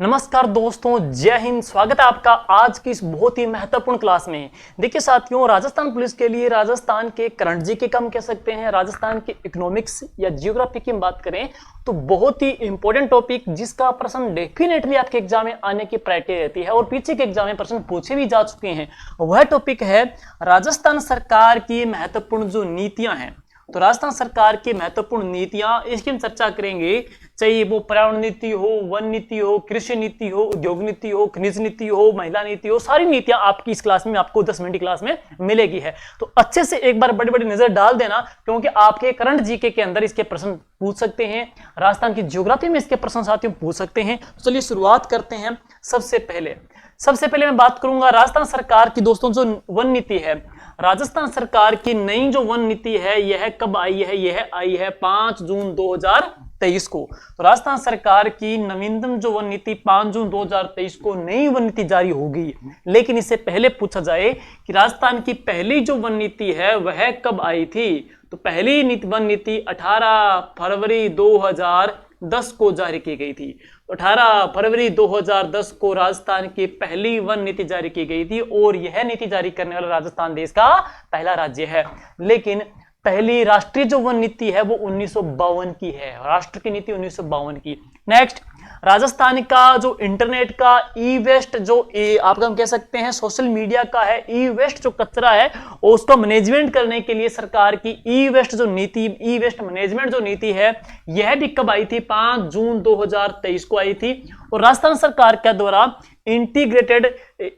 नमस्कार दोस्तों, जय हिंद। स्वागत है आपका आज की इस बहुत ही महत्वपूर्ण क्लास में। देखिए साथियों, राजस्थान पुलिस के लिए राजस्थान के करंट जीके का हम कह सकते हैं, राजस्थान के इकोनॉमिक्स या जियोग्राफी की हम बात करें तो बहुत ही इंपॉर्टेंट टॉपिक जिसका प्रश्न डेफिनेटली आपके एग्जाम में आने की प्रायोरिटी रहती है और पीछे के एग्जाम में प्रश्न पूछे भी जा चुके हैं। वह टॉपिक है राजस्थान सरकार की महत्वपूर्ण जो नीतियां हैं। तो राजस्थान सरकार की महत्वपूर्ण नीतियां, इसकी हम चर्चा करेंगे, चाहे वो पर्यावरण नीति हो, वन नीति हो, कृषि नीति हो, उद्योग नीति हो, खनिज नीति हो, महिला नीति हो, सारी नीतियां आपकी इस क्लास में आपको 10 मिनट की क्लास में मिलेगी है। तो अच्छे से एक बार बड़ी बड़ी नजर डाल देना, क्योंकि आपके करंट जीके के अंदर इसके प्रश्न पूछ सकते हैं, राजस्थान की ज्योग्राफी में इसके प्रश्न साथियों पूछ सकते हैं। तो चलिए शुरुआत करते हैं। सबसे पहले मैं बात करूंगा राजस्थान सरकार की दोस्तों जो वन नीति है। राजस्थान सरकार की नई जो वन नीति है यह कब आई है? यह आई है 5 जून 2023 को। तो राजस्थान सरकार की नवीनतम जो वन नीति 5 जून 2023 को नई वन नीति जारी होगी। लेकिन इससे पहले पूछा जाए कि राजस्थान की पहली जो वन नीति है वह कब आई थी? तो पहली वन नीति 18 फरवरी 2010 को जारी की गई थी। 18 फरवरी 2010 को राजस्थान की पहली वन नीति जारी की गई थी और यह नीति जारी करने वाला राजस्थान देश का पहला राज्य है। लेकिन पहली राष्ट्रीय जो वन नीति है वो 1952 की है, राष्ट्र की नीति 1952 की। नेक्स्ट, राजस्थान का जो इंटरनेट का ई वेस्ट जो आपका हम कह सकते हैं सोशल मीडिया का है, ई वेस्ट जो कचरा है और उसका मैनेजमेंट करने के लिए सरकार की ई वेस्ट जो नीति, ई वेस्ट मैनेजमेंट जो नीति है यह भी कब आई थी? 5 जून 2023 को आई थी। और राजस्थान सरकार के द्वारा इंटीग्रेटेड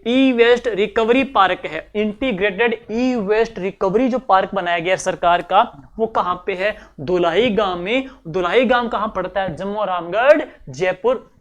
ई वेस्ट रिकवरी पार्क है, इंटीग्रेटेड ई वेस्ट रिकवरी जो पार्क बनाया गया सरकार का, वो कहां पे है? धुलाई गांव में। धुलाई गांव कहां पड़ता है? जम्मू रामगढ़ जयपुर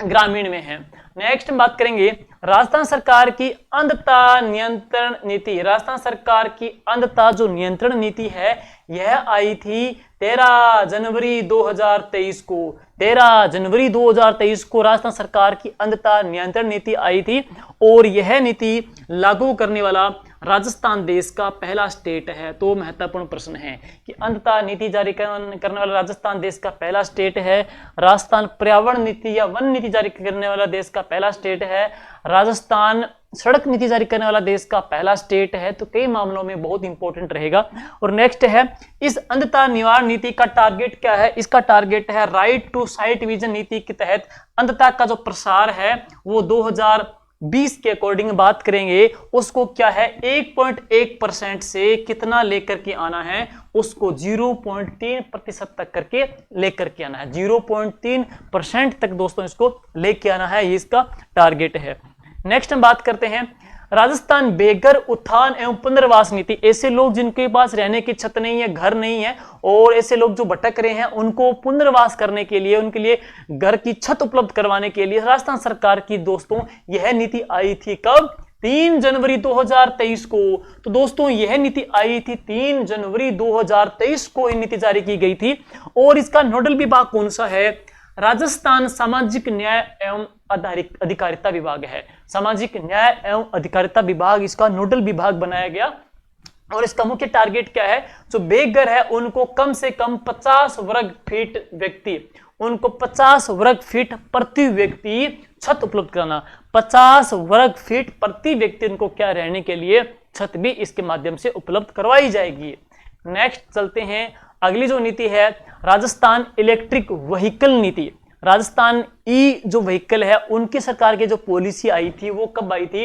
ग्रामीण में है। नेक्स्ट हम बात करेंगे राजस्थान सरकार की अंधता नियंत्रण नीति। राजस्थान सरकार की अंधता जो नियंत्रण नीति है यह आई थी 13 जनवरी 2023 को। 13 जनवरी 2023 को राजस्थान सरकार की अंधता नियंत्रण नीति आई थी और यह नीति लागू करने वाला राजस्थान देश का पहला स्टेट है। तो महत्वपूर्ण प्रश्न है कि अंधता नीति जारी करने वाला राजस्थान देश का पहला स्टेट है। राजस्थान पर्यावरण नीति या वन नीति जारी करने वाला देश का पहला स्टेट है। राजस्थान सड़क नीति जारी करने वाला देश का पहला स्टेट है। तो कई मामलों में बहुत इंपॉर्टेंट रहेगा। और नेक्स्ट है, इस अंधता निवारण नीति का टारगेट क्या है? इसका टारगेट है राइट टू साइट विजन नीति के तहत अंधता का जो प्रसार है वो 2020 के अकॉर्डिंग बात करेंगे, उसको क्या है 1.1% से कितना लेकर के आना है? उसको 0.3% तक करके लेकर के आना है। 0.3% तक दोस्तों इसको लेके आना है, ये इसका टारगेट है। नेक्स्ट हम बात करते हैं राजस्थान बेघर उत्थान एवं पुनर्वास नीति। ऐसे लोग जिनके पास रहने की छत नहीं है, घर नहीं है और ऐसे लोग जो भटक रहे हैं उनको पुनर्वास करने के लिए, उनके लिए घर की छत उपलब्ध करवाने के लिए राजस्थान सरकार की दोस्तों यह नीति आई थी कब? 3 जनवरी 2023 को। तो दोस्तों यह नीति आई थी 3 जनवरी 2023 को यह नीति जारी की गई थी। और इसका नोडल विभाग कौन सा है? राजस्थान सामाजिक न्याय एवं अधिकारिता विभाग है। सामाजिक न्याय एवं अधिकारिता विभाग इसका नोडल विभाग बनाया गया। और इसका मुख्य टारगेट क्या है? जो बेघर है उनको कम से कम 50 वर्ग फीट व्यक्ति, उनको 50 वर्ग फीट प्रति व्यक्ति छत उपलब्ध कराना। 50 वर्ग फीट प्रति व्यक्ति उनको क्या रहने के लिए छत भी इसके माध्यम से उपलब्ध करवाई जाएगी। नेक्स्ट चलते हैं, अगली जो नीति है राजस्थान इलेक्ट्रिक व्हीकल नीति। राजस्थान ई जो व्हीकल है उनकी सरकार की जो पॉलिसी आई थी वो कब आई थी?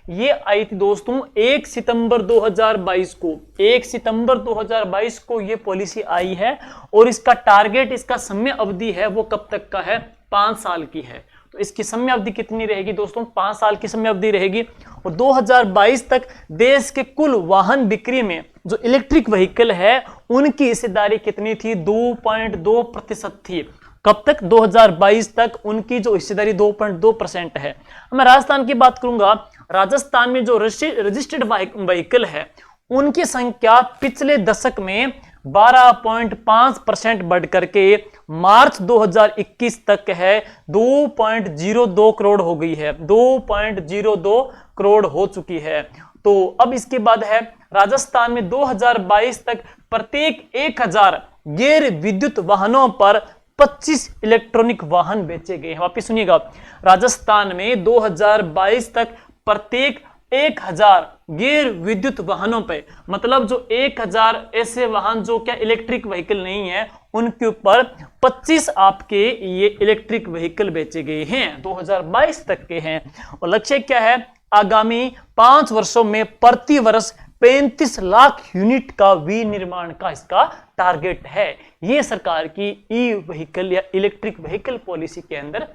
ये आई थी दोस्तों 1 सितंबर 2022 को। 1 सितंबर 2022 को ये पॉलिसी आई है और इसका टारगेट, इसका समय अवधि है वो कब तक का है? 5 साल की है। तो इसकी समय अवधि कितनी रहेगी दोस्तों? 5 साल की समय अवधि रहेगी। और 2022 तक देश के कुल वाहन बिक्री में जो इलेक्ट्रिक व्हीकल है उनकी हिस्सेदारी कितनी थी? 2.2% थी। कब तक? 2022 तक उनकी जो हिस्सेदारी 2.2% है। मैं राजस्थान की बात करूंगा, राजस्थान में जो रजिस्टर्ड व्हीकल है उनकी संख्या पिछले दशक में 12.5% बढ़ करके मार्च 2021 तक है 2.02 करोड़ हो गई है। 2.02 करोड़ हो चुकी है। तो अब इसके बाद है राजस्थान में 2022 तक प्रत्येक 1000 गैर विद्युत वाहनों पर 25 इलेक्ट्रॉनिक वाहन बेचे गए हैं। वापिस सुनिएगा, राजस्थान में 2022 तक प्रत्येक 1000 गैर विद्युत वाहनों पे, मतलब जो 1000 ऐसे वाहन जो क्या इलेक्ट्रिक व्हीकल नहीं है, उनके ऊपर 25 आपके ये इलेक्ट्रिक व्हीकल बेचे गए हैं, 2022 तक के हैं। और लक्ष्य क्या है, आगामी 5 वर्षों में प्रति वर्ष 35 लाख यूनिट का विनिर्माण का इसका टारगेट है। ये सरकार की ई व्हीकल या इलेक्ट्रिक व्हीकल पॉलिसी के अंदर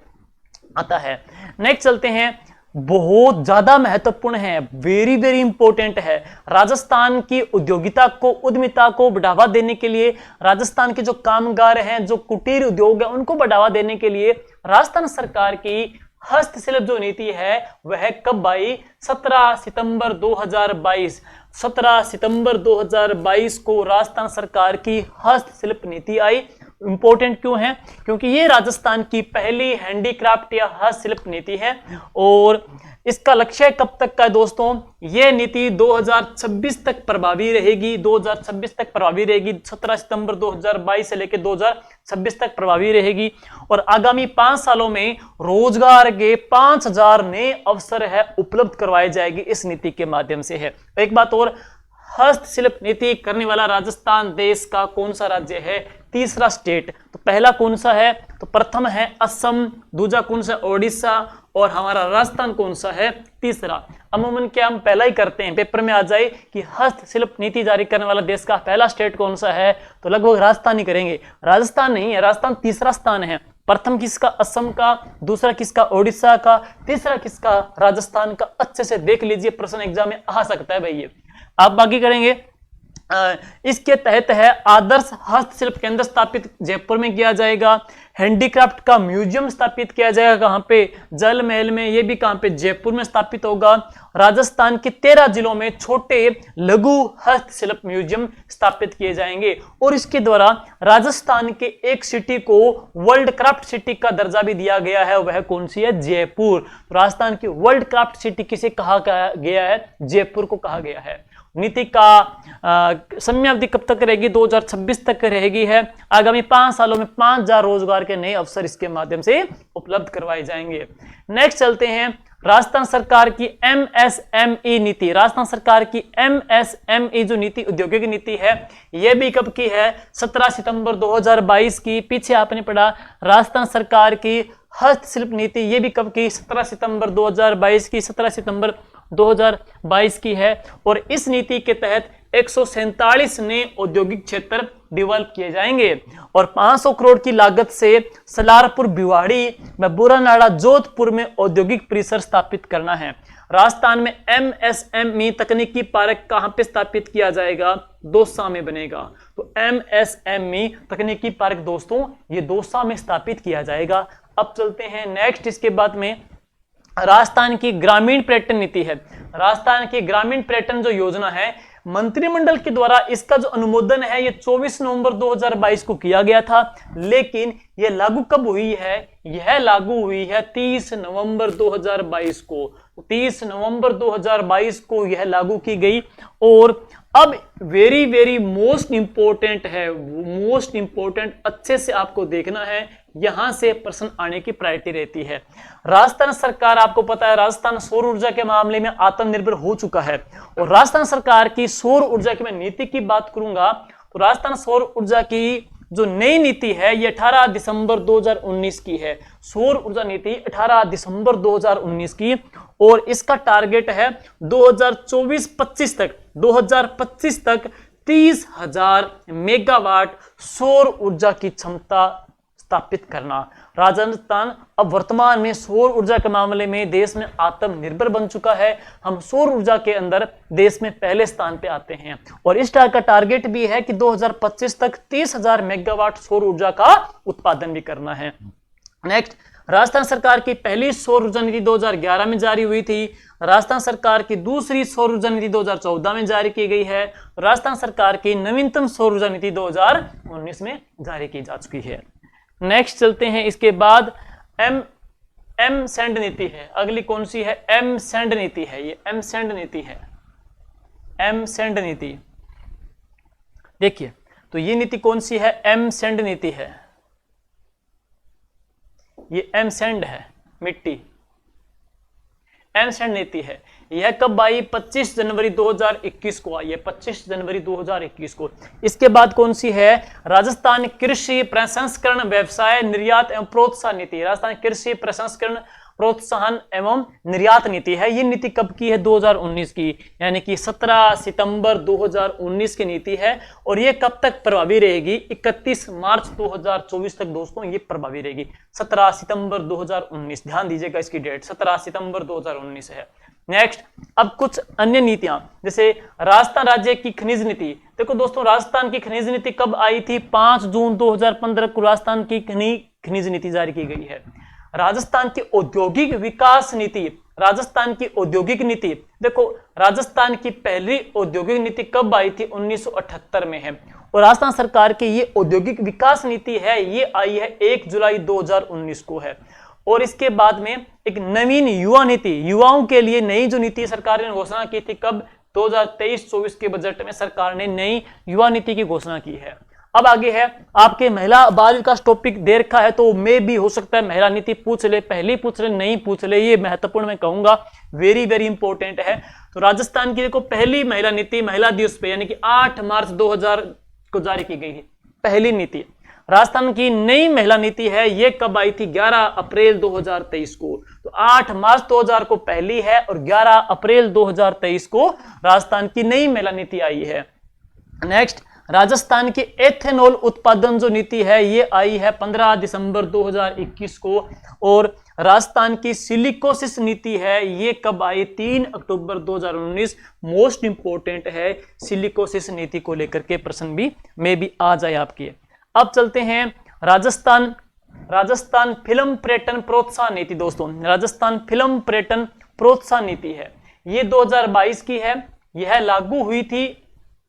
आता है। नेक्स्ट चलते हैं, बहुत ज्यादा महत्वपूर्ण है, वेरी वेरी इंपॉर्टेंट है। राजस्थान की उद्योगिता को, उद्यमिता को बढ़ावा देने के लिए, राजस्थान के जो कामगार हैं, जो कुटीर उद्योग है, उनको बढ़ावा देने के लिए राजस्थान सरकार की हस्तशिल्प जो नीति है वह कब आई, 17 सितंबर 2022। 17 सितंबर 2022 को राजस्थान सरकार की हस्तशिल्प नीति आई। इंपॉर्टेंट क्यों है, क्योंकि ये राजस्थान की पहली हैंडीक्राफ्ट या हस्तशिल्प नीति है। और इसका लक्ष्य कब तक का है दोस्तों, ये नीति 2026 तक प्रभावी रहेगी, 2026 तक प्रभावी रहेगी, 17 सितंबर 2022 से लेकर 2026 तक प्रभावी रहेगी। और आगामी 5 सालों में रोजगार के 5000 नए अवसर है उपलब्ध करवाए जाएगी इस नीति के माध्यम से है। एक बात और, हस्तशिल्प नीति करने वाला राजस्थान देश का कौन सा राज्य है, तीसरा स्टेट। तो पहला कौन सा है, तो प्रथम है असम, दूसरा कौन सा ओडिशा, और हमारा राजस्थान कौन सा है, तीसरा। अमूमन क्या हम पहला ही करते हैं, पेपर में आ जाए कि हस्तशिल्प नीति जारी करने वाला देश का पहला स्टेट कौन सा है, तो लगभग राजस्थान ही करेंगे। राजस्थान नहीं है, राजस्थान तीसरा स्थान है। प्रथम किसका, असम का, दूसरा किसका, ओडिशा का, तीसरा किसका, राजस्थान का। अच्छे से देख लीजिए, प्रश्न एग्जाम में आ सकता है भाई। आप बाकी करेंगे। इसके तहत है आदर्श हस्तशिल्प केंद्र स्थापित जयपुर में किया जाएगा। हैंडीक्राफ्ट का म्यूजियम स्थापित किया जाएगा, कहां पे, जल महल में, ये भी कहां पे, जयपुर में स्थापित होगा। राजस्थान के 13 जिलों में छोटे लघु हस्तशिल्प म्यूजियम स्थापित किए जाएंगे। और इसके द्वारा राजस्थान के एक सिटी को वर्ल्ड क्राफ्ट सिटी का दर्जा भी दिया गया है, वह कौन सी है, जयपुर। राजस्थान की वर्ल्ड क्राफ्ट सिटी किसे कहा गया है, जयपुर को कहा गया है। नीति का समयावधि कब तक रहेगी, 2026 तक रहेगी है। आगामी 5 सालों में 5000 रोजगार के नए अवसर इसके माध्यम से उपलब्ध करवाए जाएंगे। नेक्स्ट चलते हैं, राजस्थान सरकार की MSME नीति। राजस्थान सरकार की MSME जो नीति, औद्योगिक नीति है, यह भी कब की है, 17 सितंबर 2022 की। पीछे आपने पढ़ा राजस्थान सरकार की हस्तशिल्प नीति, ये भी कब की, 17 सितंबर 2022 की, 17 सितंबर 2022 की है। और इस नीति के तहत 147 नए औद्योगिक क्षेत्र डेवलप किए जाएंगे। और 500 करोड़ की लागत से सलारपुर, भिवाड़ी व बुरानाड़ा, जोधपुर में औद्योगिक परिसर स्थापित करना है। राजस्थान में MSME तकनीकी पार्क कहां पे स्थापित किया जाएगा, दौसा में बनेगा। तो MSME तकनीकी पार्क दोस्तों ये दौसा में स्थापित किया जाएगा। अब चलते हैं नेक्स्ट, इसके बाद में राजस्थान की ग्रामीण पर्यटन नीति है। राजस्थान की ग्रामीण पर्यटन जो योजना है, मंत्रिमंडल के द्वारा इसका जो अनुमोदन है ये 24 नवंबर 2022 को किया गया था, लेकिन यह लागू कब हुई है, यह लागू हुई है 30 नवंबर 2022 को। 30 नवंबर 2022 को यह लागू की गई। और अब वेरी वेरी मोस्ट इंपॉर्टेंट है, मोस्ट इंपॉर्टेंट, अच्छे से आपको देखना है, यहां से प्रश्न आने की प्रायोरिटी रहती है। राजस्थान सरकार, आपको पता है राजस्थान सौर ऊर्जा के मामले में आत्मनिर्भर हो चुका है। और राजस्थान सरकार की सौर ऊर्जा की मैं नीति की बात करूंगा तो राजस्थान सौर ऊर्जा की जो नई नीति है ये 18 दिसंबर 2019 की है। सौर ऊर्जा नीति 18 दिसंबर 2019 की। और इसका टारगेट है 2024-25 तक 30,000 मेगावाट सौर ऊर्जा की क्षमता स्थापित करना। राजस्थान अब वर्तमान में सौर ऊर्जा के मामले में देश में आत्मनिर्भर बन चुका है। हम सौर ऊर्जा के अंदर देश में पहले स्थान पे आते हैं। और इस तरह का टारगेट भी है कि 2025 तक 30,000 मेगावाट सौर ऊर्जा का उत्पादन भी करना है। नेक्स्ट, राजस्थान सरकार की पहली सौर ऊर्जा नीति 2011 में जारी हुई थी। राजस्थान सरकार की दूसरी सौर ऊर्जा नीति 2014 में जारी की गई है। राजस्थान सरकार की नवीनतम सौर ऊर्जा नीति 2019 में जारी की जा चुकी है। नेक्स्ट चलते हैं, इसके बाद एम सेंड नीति है। अगली कौन सी है, एम सेंड नीति है। ये एम सेंड नीति है, एम सेंड नीति। देखिए तो ये नीति कौन सी है, एम सेंड नीति है। ये एमसैंड है, मिट्टी, एमसैंड नीति है। यह कब आई? 25 जनवरी 2021 को आई है, 25 जनवरी 2021 को। इसके बाद कौन सी है? राजस्थान कृषि प्रसंस्करण व्यवसाय निर्यात एवं प्रोत्साहन नीति। राजस्थान कृषि प्रसंस्करण प्रोत्साहन एवं निर्यात नीति है। ये नीति कब की है? 2019 की, यानी कि 17 सितंबर 2019 की नीति है। और ये कब तक प्रभावी रहेगी? 31 मार्च 2024 तक दोस्तों ये प्रभावी रहेगी। 17 सितंबर 2019, ध्यान दीजिएगा इसकी डेट, 17 सितंबर 2019 है। नेक्स्ट, अब कुछ अन्य नीतियां, जैसे राजस्थान राज्य की खनिज नीति। देखो दोस्तों, राजस्थान की खनिज नीति कब आई थी? 5 जून 2015 को राजस्थान की खनिज नीति जारी की गई है। राजस्थान की औद्योगिक विकास नीति, राजस्थान की औद्योगिक नीति, देखो राजस्थान की पहली औद्योगिक नीति कब आई थी? 1978 में है। और राजस्थान सरकार की ये औद्योगिक विकास नीति है, ये आई है 1 जुलाई 2019 को है। और इसके बाद में एक नवीन युवा नीति, युवाओं के लिए नई जो नीति सरकार ने घोषणा की थी, कब? 2023-24 के बजट में सरकार ने नई युवा नीति की घोषणा की है। अब आगे है आपके महिला बाल विकास टॉपिक दे रखा है, तो मे भी हो सकता है महिला नीति पूछ ले, पहले पूछ ले, नहीं पूछ ले, ये महत्वपूर्ण मैं कहूंगा, वेरी वेरी इंपॉर्टेंट है। तो राजस्थान की देखो पहली महिला नीति महिला दिवस पे यानी कि 8 मार्च 2000 को जारी की गई है, पहली नीति। राजस्थान की नई महिला नीति है, ये कब आई थी? 11 अप्रैल 2023 को। तो 8 मार्च 2000 को पहली है और 11 अप्रैल 2023 को राजस्थान की नई महिला नीति आई है। नेक्स्ट, राजस्थान की एथेनॉल उत्पादन जो नीति है, ये आई है 15 दिसंबर 2021 को। और राजस्थान की सिलिकोसिस नीति है, ये कब आई? 3 अक्टूबर 2019। मोस्ट इंपोर्टेंट है, सिलिकोसिस नीति को लेकर के प्रश्न भी मे भी आ जाए आपके। अब चलते हैं राजस्थान फिल्म पर्यटन प्रोत्साहन नीति। दोस्तों, राजस्थान फिल्म पर्यटन प्रोत्साहन नीति है, ये 2022 की है। यह लागू हुई थी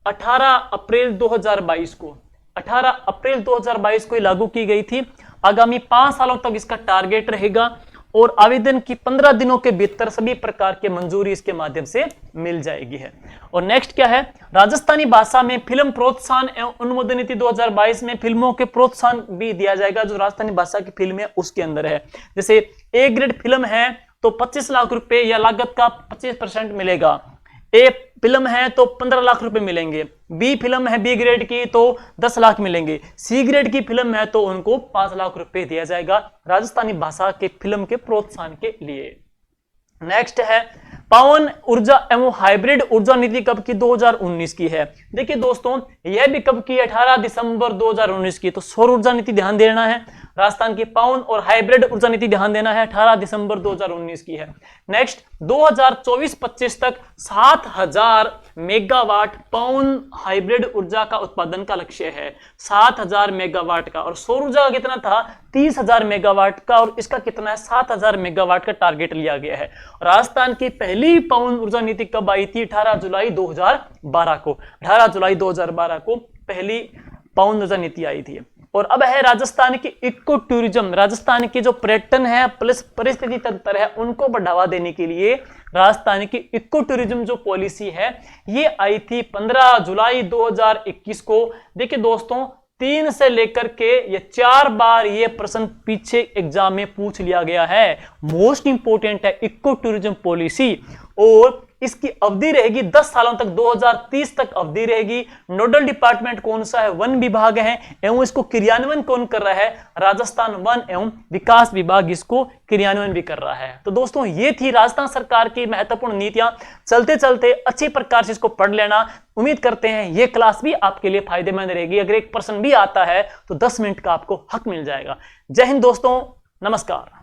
18 अप्रैल 2022 को, 18 अप्रैल 2022 को लागू की गई थी। आगामी 5 सालों तक इसका टारगेट रहेगा और आवेदन की 15 दिनों के भीतर सभी प्रकार के मंजूरी इसके माध्यम से मिल जाएगी है। और नेक्स्ट क्या है? राजस्थानी भाषा में फिल्म प्रोत्साहन एवं अनुमोदन नीति 2022 में फिल्मों के प्रोत्साहन भी दिया जाएगा, जो राजस्थानी भाषा की फिल्म है उसके अंदर है। जैसे ए ग्रेड फिल्म है तो 25 लाख रुपए या लागत का 25% मिलेगा, ए फिल्म है तो 15 लाख रुपए मिलेंगे, बी फिल्म है बी ग्रेड की तो 10 लाख मिलेंगे, सी ग्रेड की फिल्म है तो उनको 5 लाख रुपए दिया जाएगा राजस्थानी भाषा के फिल्म के प्रोत्साहन के लिए। नेक्स्ट है पवन ऊर्जा एवं हाइब्रिड ऊर्जा नीति कब की? 2019 की है। देखिए दोस्तों, यह भी कब की? 18 दिसंबर 2019 की। तो सौर ऊर्जा नीति ध्यान देना है, राजस्थान की पवन और हाइब्रिड ऊर्जा नीति ध्यान देना है, 18 दिसंबर 2019 की है। नेक्स्ट, 2024-25 तक 7000 मेगावाट पवन हाइब्रिड ऊर्जा का उत्पादन का लक्ष्य है, 7000 मेगावाट का। और सौर ऊर्जा का कितना था? 30,000 मेगावाट का। और इसका कितना है? 7000 मेगावाट का टारगेट लिया गया है। राजस्थान की पहली पवन ऊर्जा नीति कब आई थी? 18 जुलाई 2012 को, 18 जुलाई 2012 को पहली पवन ऊर्जा नीति आई थी। और अब है राजस्थान की इको टूरिज्म, राजस्थान की जो पर्यटन है प्लस परिस्थिति तंत्र है उनको बढ़ावा देने के लिए राजस्थान की इको टूरिज्म जो पॉलिसी है ये आई थी 15 जुलाई 2021 को। देखिए दोस्तों, 3 से लेकर के ये 4 बार ये प्रश्न पीछे एग्जाम में पूछ लिया गया है। मोस्ट इंपोर्टेंट है इको टूरिज्म पॉलिसी, और इसकी अवधि रहेगी 10 सालों तक, 2030 तक अवधि रहेगी। नोडल डिपार्टमेंट कौन सा है? वन विभाग है, एवं इसको क्रियान्वयन कौन कर रहा है? राजस्थान वन एवं विकास विभाग इसको क्रियान्वयन भी कर रहा है। तो दोस्तों, ये थी राजस्थान सरकार की महत्वपूर्ण नीतियां। चलते चलते अच्छी प्रकार से इसको पढ़ लेना। उम्मीद करते हैं ये क्लास भी आपके लिए फायदेमंद रहेगी। अगर एक प्रश्न भी आता है तो 10 मिनट का आपको हक मिल जाएगा। जय हिंद दोस्तों, नमस्कार।